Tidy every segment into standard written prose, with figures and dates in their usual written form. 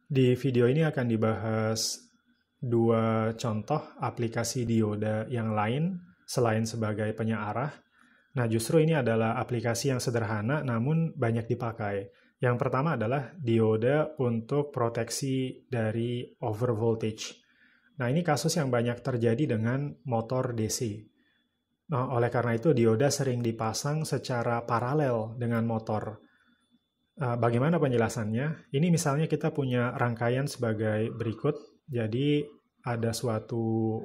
Di video ini akan dibahas dua contoh aplikasi dioda yang lain selain sebagai penyearah. Nah, justru ini adalah aplikasi yang sederhana namun banyak dipakai. Yang pertama adalah dioda untuk proteksi dari overvoltage. Nah, ini kasus yang banyak terjadi dengan motor DC. Nah, oleh karena itu dioda sering dipasang secara paralel dengan motor. Bagaimana penjelasannya? Ini misalnya kita punya rangkaian sebagai berikut. Jadi ada suatu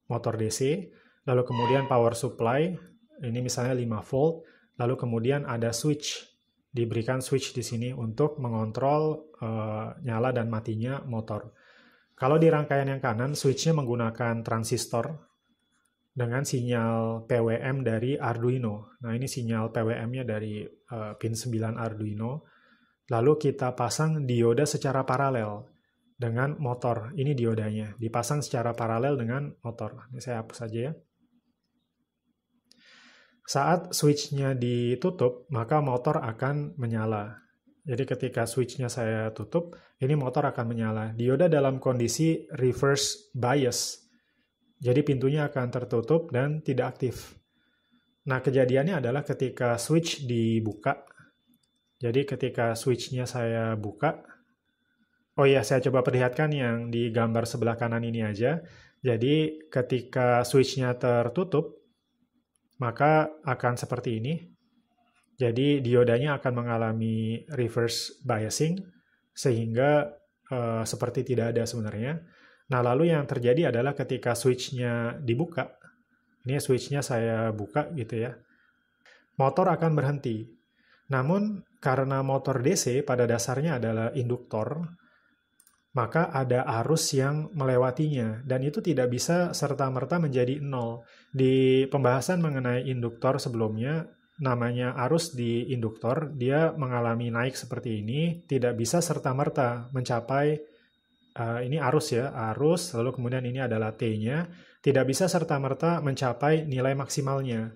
motor DC, lalu kemudian power supply, ini misalnya 5 volt, lalu kemudian ada switch. Diberikan switch di sini untuk mengontrol nyala dan matinya motor. Kalau di rangkaian yang kanan, switch-nya menggunakan transistor dengan sinyal PWM dari Arduino. Nah, ini sinyal PWM-nya dari pin 9 Arduino. Lalu kita pasang dioda secara paralel dengan motor. Ini diodanya, dipasang secara paralel dengan motor. Ini saya hapus saja ya. Saat switch-nya ditutup, maka motor akan menyala. Jadi ketika switch-nya saya tutup, ini motor akan menyala. Dioda dalam kondisi reverse bias. Jadi pintunya akan tertutup dan tidak aktif. Nah, kejadiannya adalah ketika switch dibuka. Jadi ketika switch-nya saya buka, oh iya, saya coba perlihatkan yang di gambar sebelah kanan ini aja. Jadi ketika switch-nya tertutup, maka akan seperti ini. Jadi diodanya akan mengalami reverse biasing, sehingga seperti tidak ada sebenarnya. Nah, lalu yang terjadi adalah ketika switch-nya dibuka, ini switch-nya saya buka gitu ya, motor akan berhenti. Namun, karena motor DC pada dasarnya adalah induktor, maka ada arus yang melewatinya, dan itu tidak bisa serta-merta menjadi nol. Di pembahasan mengenai induktor sebelumnya, namanya arus di induktor, dia mengalami naik seperti ini, tidak bisa serta-merta mencapai, ini arus ya, arus, lalu kemudian ini adalah T-nya, tidak bisa serta-merta mencapai nilai maksimalnya.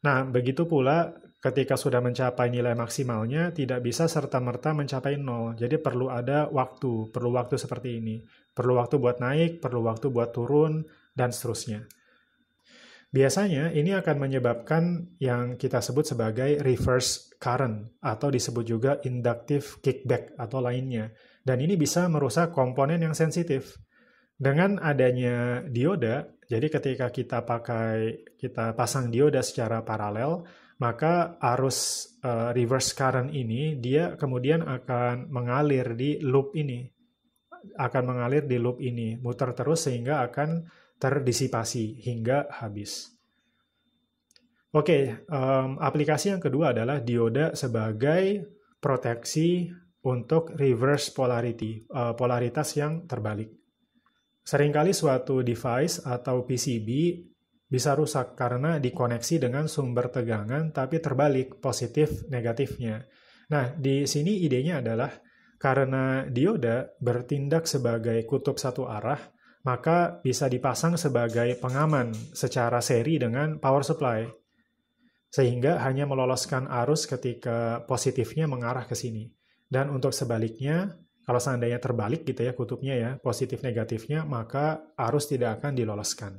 Nah, begitu pula ketika sudah mencapai nilai maksimalnya, tidak bisa serta-merta mencapai nol. Jadi perlu ada waktu, perlu waktu seperti ini. Perlu waktu buat naik, perlu waktu buat turun, dan seterusnya. Biasanya ini akan menyebabkan yang kita sebut sebagai reverse current, atau disebut juga inductive kickback atau lainnya. Dan ini bisa merusak komponen yang sensitif. Dengan adanya dioda, jadi ketika kita pasang dioda secara paralel, maka arus reverse current ini dia kemudian akan mengalir di loop ini. Muter terus sehingga akan terdisipasi hingga habis. Oke, aplikasi yang kedua adalah dioda sebagai proteksi untuk reverse polarity, polaritas yang terbalik. Seringkali suatu device atau PCB bisa rusak karena dikoneksi dengan sumber tegangan tapi terbalik positif negatifnya. Nah, di sini idenya adalah karena dioda bertindak sebagai kutub satu arah, maka bisa dipasang sebagai pengaman secara seri dengan power supply. Sehingga hanya meloloskan arus ketika positifnya mengarah ke sini. Dan untuk sebaliknya, kalau seandainya terbalik gitu ya kutubnya ya, positif negatifnya, maka arus tidak akan diloloskan.